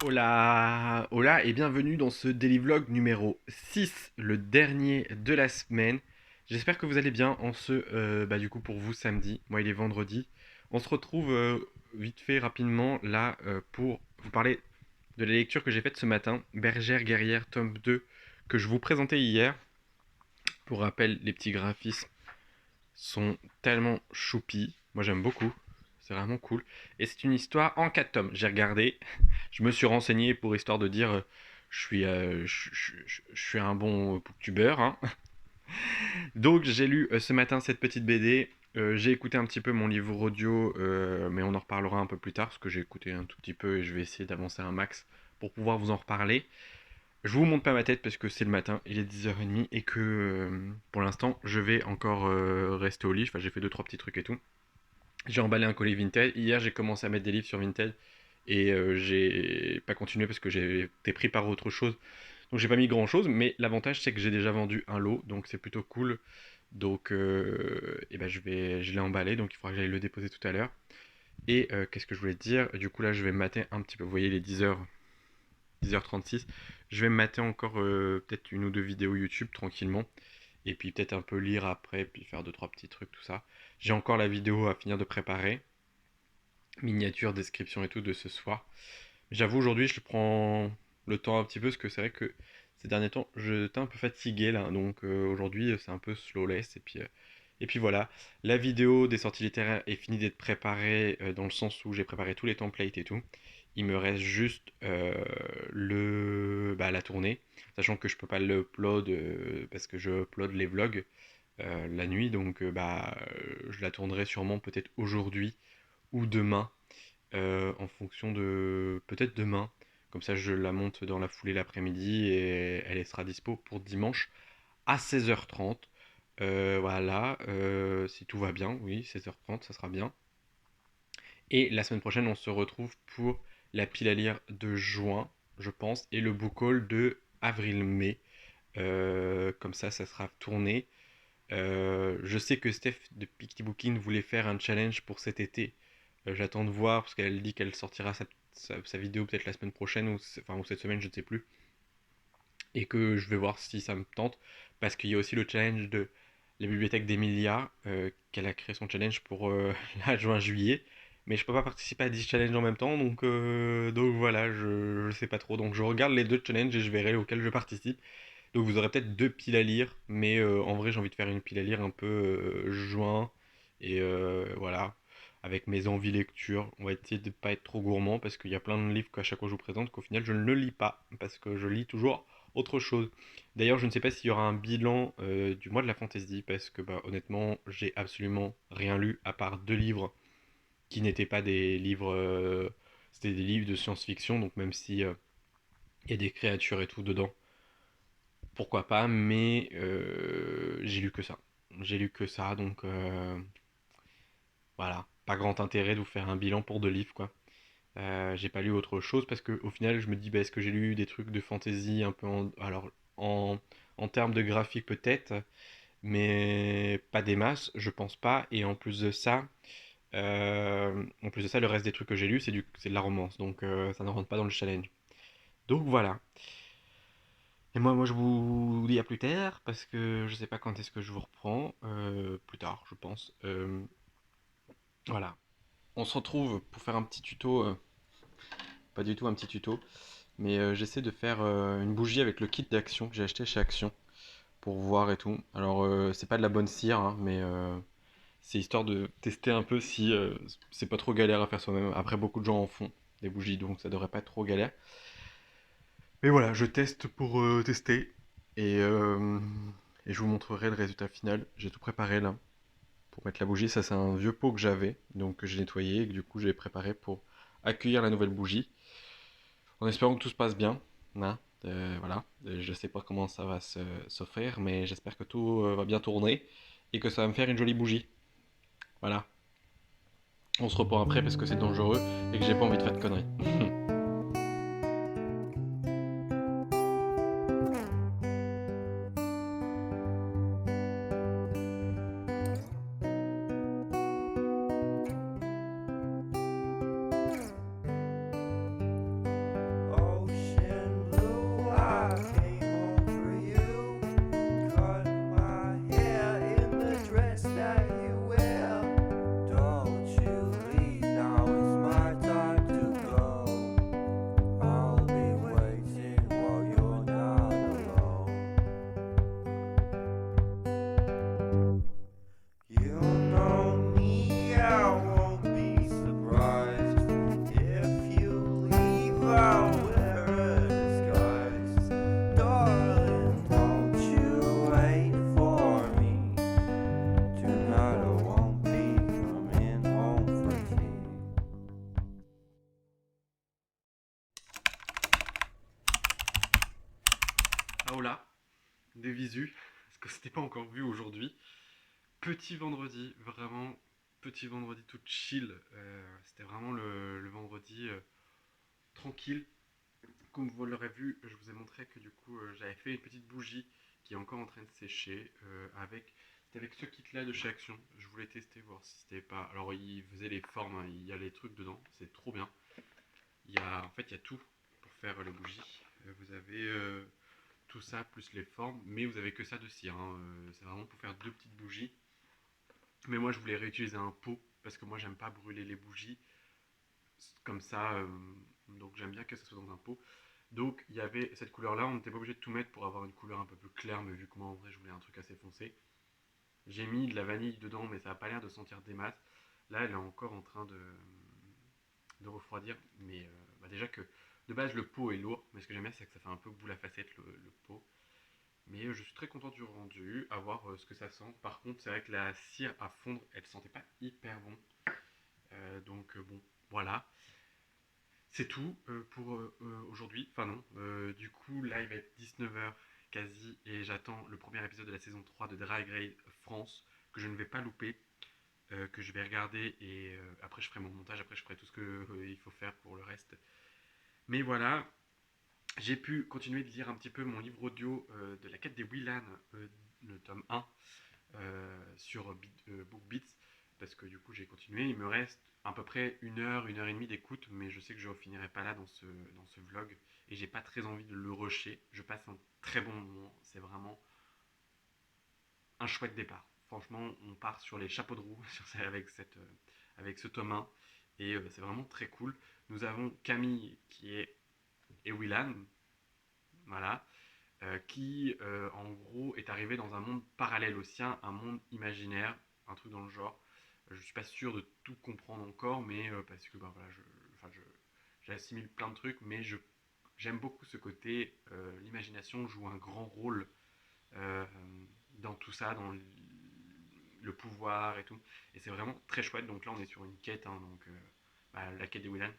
Hola, hola et bienvenue dans ce Daily Vlog numéro 6, le dernier de la semaine. J'espère que vous allez bien en ce, du coup pour vous samedi, moi il est vendredi. On se retrouve vite fait rapidement là pour vous parler de la lecture que j'ai faite ce matin, Bergère guerrière tome 2, que je vous présentais hier. Pour rappel, les petits graphismes sont tellement choupis, moi j'aime beaucoup, c'est vraiment cool. Et c'est une histoire en 4 tomes, j'ai regardé, je me suis renseigné pour histoire de dire je suis un bon booktubeur. Hein. Donc j'ai lu ce matin cette petite BD. J'ai écouté un petit peu mon livre audio, mais on en reparlera un peu plus tard parce que j'ai écouté un tout petit peu et je vais essayer d'avancer un max pour pouvoir vous en reparler. Je vous montre pas ma tête parce que c'est le matin, il est 10h30 et que pour l'instant je vais encore rester au lit. Enfin, j'ai fait deux trois petits trucs et tout. J'ai emballé un colis Vinted. Hier, j'ai commencé à mettre des livres sur Vinted et j'ai pas continué parce que j'ai été pris par autre chose. Donc j'ai pas mis grand chose, mais l'avantage c'est que j'ai déjà vendu un lot, donc c'est plutôt cool. Donc je l'ai emballé, donc il faudra que j'aille le déposer tout à l'heure. Et qu'est-ce que je voulais te dire? Du coup là je vais me mater un petit peu, vous voyez les 10h36. Je vais me mater encore peut-être une ou deux vidéos YouTube tranquillement. Et puis peut-être un peu lire après, puis faire deux trois petits trucs, tout ça. J'ai encore la vidéo à finir de préparer miniature, description et tout de ce soir. J'avoue, aujourd'hui, je prends le temps un petit peu parce que c'est vrai que ces derniers temps, j'étais un peu fatigué là. Donc aujourd'hui, c'est un peu slowless. Et puis voilà, la vidéo des sorties littéraires est finie d'être préparée dans le sens où j'ai préparé tous les templates et tout. Il me reste juste la tournée, sachant que je peux pas l'upload parce que je upload les vlogs la nuit. Donc je la tournerai sûrement peut-être aujourd'hui ou demain en fonction de peut-être demain. Comme ça, je la monte dans la foulée l'après-midi et elle sera dispo pour dimanche à 16h30. Voilà, si tout va bien, oui, 16h30, ça sera bien. Et la semaine prochaine, on se retrouve pour la pile à lire de juin, je pense, et le book haul de avril-mai. Comme ça sera tourné. Je sais que Steph de Picty Booking voulait faire un challenge pour cet été. J'attends de voir parce qu'elle dit qu'elle sortira sa vidéo peut-être la semaine prochaine ou cette semaine, je ne sais plus. Et que je vais voir si ça me tente. Parce qu'il y a aussi le challenge de la bibliothèque d'Emilia, qu'elle a créé son challenge pour la juin-juillet. Mais je peux pas participer à 10 challenges en même temps, donc voilà, je sais pas trop. Donc je regarde les deux challenges et je verrai auxquels je participe. Donc vous aurez peut-être deux piles à lire, mais en vrai j'ai envie de faire une pile à lire un peu juin, et voilà, avec mes envies lecture. On va essayer de ne pas être trop gourmand, parce qu'il y a plein de livres qu'à chaque fois je vous présente qu'au final je ne le lis pas, parce que je lis toujours autre chose. D'ailleurs je ne sais pas s'il y aura un bilan du mois de la fantasy, parce que honnêtement j'ai absolument rien lu, à part deux livres qui n'étaient pas des livres... c'était des livres de science-fiction, donc même si il y a des créatures et tout dedans, pourquoi pas, mais j'ai lu que ça. J'ai lu que ça, donc voilà. Pas grand intérêt de vous faire un bilan pour deux livres, quoi. J'ai pas lu autre chose parce que au final, je me dis, est-ce que j'ai lu des trucs de fantasy un peu en, en termes de graphique peut-être, mais pas des masses, je pense pas. Et en plus de ça, le reste des trucs que j'ai lus, c'est de la romance, donc ça ne rentre pas dans le challenge. Donc voilà. Et moi, je vous dis à plus tard, parce que je sais pas quand est-ce que je vous reprends. Plus tard, je pense. Voilà. On se retrouve pour faire un petit tuto. Pas du tout un petit tuto. Mais j'essaie de faire une bougie avec le kit d'Action que j'ai acheté chez Action. Pour voir et tout. Alors, c'est pas de la bonne cire, hein, mais c'est histoire de tester un peu si c'est pas trop galère à faire soi-même. Après, beaucoup de gens en font des bougies, donc ça devrait pas être trop galère. Mais voilà, je teste pour tester. Et, euh, et je vous montrerai le résultat final. J'ai tout préparé là pour mettre la bougie. Ça, c'est un vieux pot que j'avais, donc que j'ai nettoyé et que du coup j'ai préparé pour accueillir la nouvelle bougie. En espérant que tout se passe bien. Hein, voilà. Je sais pas comment ça va s'offrir, mais j'espère que tout va bien tourner et que ça va me faire une jolie bougie. Voilà. On se reprend après parce que c'est dangereux et que j'ai pas envie de faire de conneries. Aola, des visus, parce que c'était pas encore vu aujourd'hui. Petit vendredi, vraiment petit vendredi tout chill. C'était vraiment le vendredi tranquille. Comme vous l'aurez vu, je vous ai montré que du coup j'avais fait une petite bougie qui est encore en train de sécher c'était avec ce kit là de chez Action. Je voulais tester voir si c'était pas. Alors il faisait les formes, hein, il y a les trucs dedans, c'est trop bien. Il y a tout pour faire les bougies. Vous avez tout ça plus les formes, mais vous avez que ça de cire, hein. C'est vraiment pour faire deux petites bougies. Mais moi je voulais réutiliser un pot parce que moi j'aime pas brûler les bougies comme ça, donc j'aime bien que ça soit dans un pot. Donc il y avait cette couleur là, on n'était pas obligé de tout mettre pour avoir une couleur un peu plus claire, mais vu que moi en vrai je voulais un truc assez foncé. J'ai mis de la vanille dedans, mais ça n'a pas l'air de sentir des masses. Là elle est encore en train de refroidir, mais déjà que de base le pot est lourd, mais ce que j'aime bien c'est que ça fait un peu boule à facettes le pot. Mais je suis très content du rendu, à voir ce que ça sent. Par contre, c'est vrai que la cire à fondre, elle sentait pas hyper bon. Bon, voilà. C'est tout pour aujourd'hui. Enfin non, du coup là il va être 19 h quasi et j'attends le premier épisode de la saison 3 de Drag Race France que je ne vais pas louper, que je vais regarder et après je ferai mon montage, après je ferai tout ce qu'il faut faire pour le reste. Mais voilà, j'ai pu continuer de lire un petit peu mon livre audio de la quête des Willan, le tome 1, sur BookBeats, parce que du coup j'ai continué. Il me reste à peu près une heure et demie d'écoute, mais je sais que je ne finirai pas là dans ce vlog, et j'ai pas très envie de le rusher. Je passe un très bon moment, c'est vraiment un chouette départ. Franchement, on part sur les chapeaux de roue avec ce tome 1, et c'est vraiment très cool. Nous avons Camille qui est Ewilan, voilà, qui en gros est arrivé dans un monde parallèle au sien, un monde imaginaire, un truc dans le genre. Je suis pas sûr de tout comprendre encore, mais parce que bah, voilà, j'assimile plein de trucs, mais j'aime beaucoup ce côté. L'imagination joue un grand rôle euh, dans tout ça, dans le pouvoir et tout. Et c'est vraiment très chouette. Donc là, on est sur une quête, hein, la quête des Willan.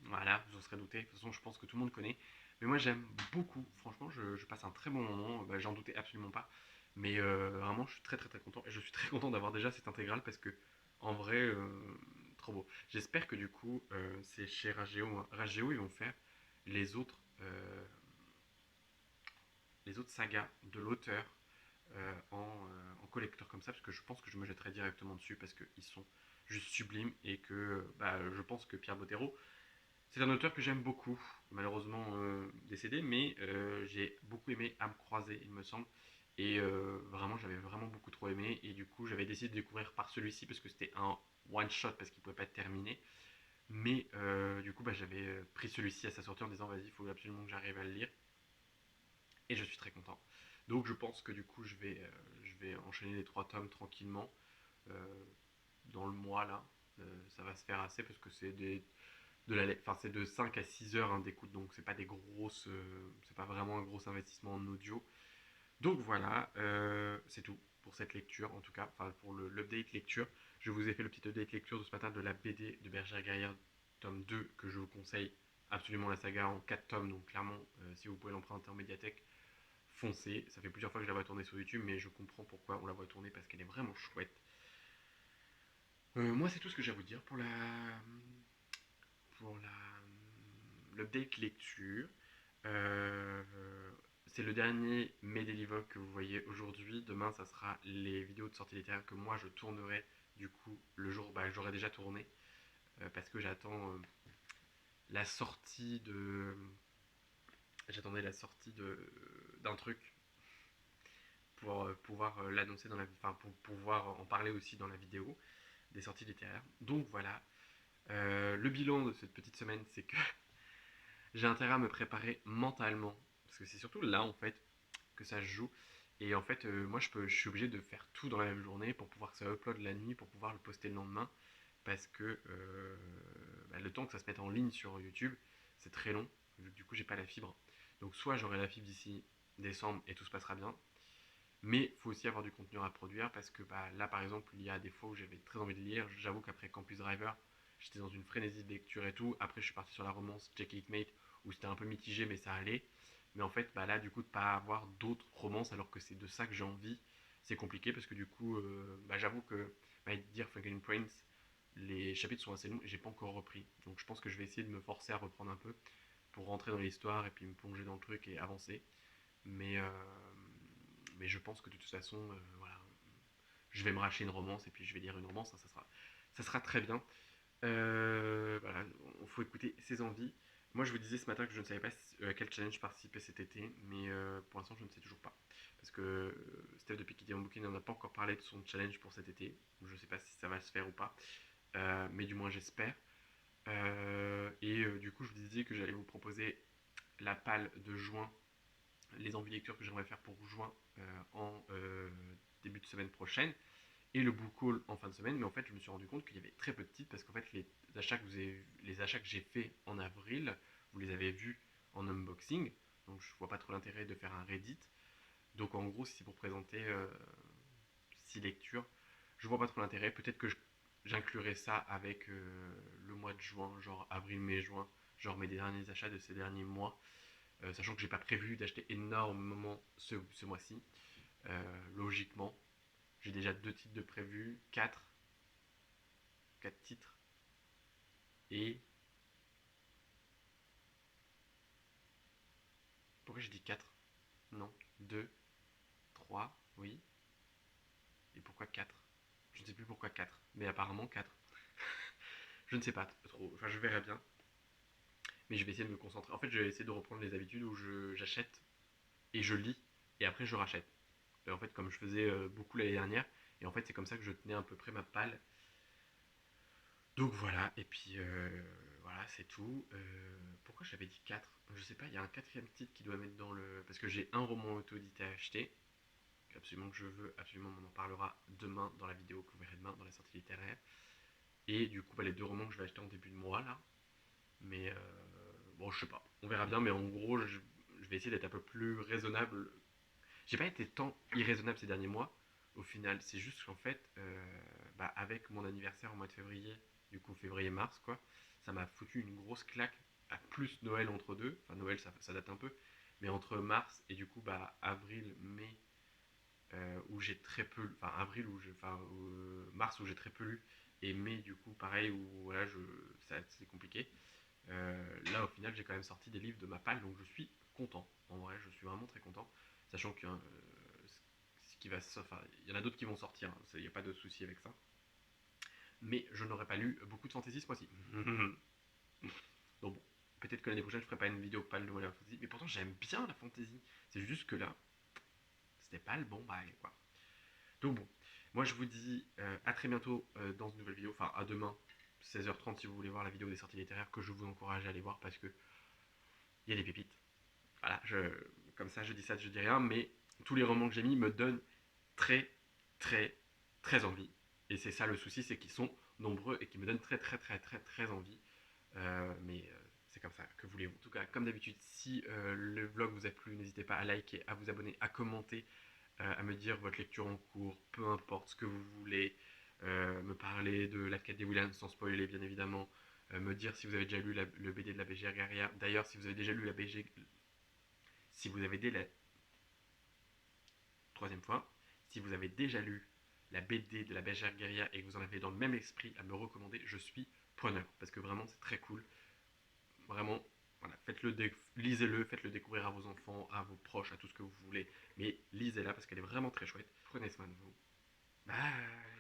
Voilà, vous en serez douté. De toute façon, je pense que tout le monde connaît. Mais moi, j'aime beaucoup. Franchement, je passe un très bon moment. Bah, j'en doutais absolument pas. Mais vraiment, je suis très très très content. Et je suis très content d'avoir déjà cette intégrale parce que, en vrai, trop beau. J'espère que du coup, c'est chez Rageo. Rageo, ils vont faire les autres, euh, les autres sagas de l'auteur en collector comme ça. Parce que je pense que je me jetterai directement dessus parce qu'ils sont juste sublimes. Et que bah, je pense que Pierre Bottero, c'est un auteur que j'aime beaucoup, malheureusement décédé, mais j'ai beaucoup aimé Âme croisée, il me semble. Et vraiment, j'avais vraiment beaucoup trop aimé. Et du coup, j'avais décidé de découvrir par celui-ci parce que c'était un one-shot, parce qu'il ne pouvait pas être terminé. Mais du coup, bah, j'avais pris celui-ci à sa sortie en disant vas-y, il faut absolument que j'arrive à le lire. Et je suis très content. Donc je pense que du coup, je vais enchaîner les trois tomes tranquillement euh, dans le mois là. Ça va se faire assez parce que c'est de 5 à 6 heures hein, d'écoute, donc c'est pas des grosses, c'est pas vraiment un gros investissement en audio. Donc voilà, c'est tout pour cette lecture, en tout cas, enfin pour l'update lecture. Je vous ai fait le petit update lecture de ce matin de la BD de Bergère Guerrière, tome 2, que je vous conseille absolument la saga en 4 tomes, donc clairement, si vous pouvez l'emprunter en médiathèque, foncez. Ça fait plusieurs fois que je la vois tourner sur YouTube, mais je comprends pourquoi on la voit tourner parce qu'elle est vraiment chouette. Moi, c'est tout ce que j'ai à vous dire pour l'update lecture. Euh, c'est le dernier Medley Vlog que vous voyez aujourd'hui. Demain, ça sera les vidéos de sortie littéraire que moi je tournerai du coup le jour. Bah, j'aurai déjà tourné parce que la sortie de. J'attendais la sortie d'un truc pour pouvoir l'annoncer enfin pour pouvoir en parler aussi dans la vidéo des sorties littéraires. Donc voilà. Le bilan de cette petite semaine, c'est que j'ai intérêt à me préparer mentalement. Parce que c'est surtout là, en fait, que ça se joue. Et en fait, moi, je suis obligé de faire tout dans la même journée pour pouvoir que ça upload la nuit, pour pouvoir le poster le lendemain. Parce que le temps que ça se mette en ligne sur YouTube, c'est très long. Vu que du coup, j'ai pas la fibre. Donc, soit j'aurai la fibre d'ici décembre et tout se passera bien. Mais il faut aussi avoir du contenu à produire parce que bah, là, par exemple, il y a des fois où j'avais très envie de lire. J'avoue qu'après Campus Driver, j'étais dans une frénésie de lecture et tout. Après, je suis parti sur la romance Jackie Mate où c'était un peu mitigé, mais ça allait. Mais en fait, bah là, du coup, de pas avoir d'autres romances alors que c'est de ça que j'ai envie, c'est compliqué parce que du coup, bah, j'avoue que dire Franklin Prince, les chapitres sont assez longs et j'ai pas encore repris. Donc je pense que je vais essayer de me forcer à reprendre un peu pour rentrer dans l'histoire et puis me plonger dans le truc et avancer. Mais, euh, mais je pense que de toute façon, voilà, je vais me racheter une romance et puis je vais lire une romance, hein, ça sera très bien. Voilà, il faut écouter ses envies. Moi, je vous disais ce matin que je ne savais pas à quel challenge participer cet été, mais pour l'instant, je ne sais toujours pas. Parce que Steph, depuis qu'il est en booking, n'en a pas encore parlé de son challenge pour cet été. Je ne sais pas si ça va se faire ou pas, mais du moins, j'espère. Du coup, je vous disais que j'allais vous proposer la palle de juin, les envies lecture que j'aimerais faire pour juin en début de semaine prochaine et le book haul en fin de semaine. Mais en fait, je me suis rendu compte qu'il y avait très peu de titres parce qu'en fait, les achats que j'ai fait en avril, vous les avez vus en unboxing. Donc, je vois pas trop l'intérêt de faire un Reddit. Donc, en gros, si c'est pour présenter 6 lectures, je vois pas trop l'intérêt. Peut-être que j'inclurai ça avec le mois de juin, genre avril, mai, juin, genre mes derniers achats de ces derniers mois. Sachant que j'ai pas prévu d'acheter énormément ce mois-ci. Logiquement, j'ai déjà 2 titres de prévus, 4 titres. Et pourquoi j'ai dit 4? Non, 2, 3, oui. Et pourquoi 4? Je ne sais plus pourquoi 4, mais apparemment 4. Je ne sais pas trop, enfin je verrai bien. Mais je vais essayer de me concentrer. En fait, je vais essayer de reprendre les habitudes où j'achète et je lis et après je rachète. Et en fait, comme je faisais beaucoup l'année dernière, et en fait, c'est comme ça que je tenais à peu près ma palle. Donc voilà, et puis voilà, c'est tout. Pourquoi j'avais dit 4? Je sais pas, il y a un quatrième titre qui doit mettre dans le. Parce que j'ai un roman auto-édité à acheter, absolument que je veux, absolument on en parlera demain dans la vidéo que vous verrez demain dans la sortie littéraire. Et du coup, bah, les 2 romans que je vais acheter en début de mois là. Mais bon, je sais pas, on verra bien, mais en gros, je vais essayer d'être un peu plus raisonnable. J'ai pas été tant irraisonnable ces derniers mois, au final, c'est juste qu'en fait, bah, avec mon anniversaire au mois de février, du coup février-mars, quoi, ça m'a foutu une grosse claque, à plus Noël entre deux, enfin Noël ça date un peu, mais entre mars et du coup bah, avril, mai, où j'ai très peu, enfin avril où je, enfin mars où j'ai très peu lu, et mai du coup pareil où voilà, c'est compliqué. Là au final j'ai quand même sorti des livres de ma palle, donc je suis content, en vrai je suis vraiment très content, sachant que ce qui va, enfin, il y en a d'autres qui vont sortir, hein, il n'y a pas de souci avec ça. Mais je n'aurais pas lu beaucoup de fantasy ce mois-ci. Donc bon, peut-être que l'année prochaine je ferai pas une vidéo pâle de Modern Fantasy, mais pourtant j'aime bien la fantasy. C'est juste que là, c'était pas le bon bail quoi. Donc bon, moi je vous dis à très bientôt dans une nouvelle vidéo, enfin à demain, 16h30 si vous voulez voir la vidéo des sorties littéraires que je vous encourage à aller voir parce que il y a des pépites. Voilà, comme ça je dis ça, je dis rien, mais tous les romans que j'ai mis me donnent très très très envie. Et c'est ça le souci, c'est qu'ils sont nombreux et qui me donnent très très très très très envie. C'est comme ça que voulez-vous. En tout cas, comme d'habitude, si le vlog vous a plu, n'hésitez pas à liker, à vous abonner, à commenter, à me dire votre lecture en cours, peu importe ce que vous voulez, me parler de la quête des Williams sans spoiler bien évidemment, me dire si vous avez déjà lu le BD de la BGR Guerrière. D'ailleurs, si vous avez déjà lu la BG, si vous avez déjà la troisième fois, si vous avez déjà lu la BD de la BGR Guerrière et que vous en avez dans le même esprit à me recommander, je suis preneur parce que vraiment c'est très cool. Vraiment, voilà, lisez-le, faites-le découvrir à vos enfants, à vos proches, à tout ce que vous voulez. Mais lisez-la parce qu'elle est vraiment très chouette. Prenez soin de vous. Bye.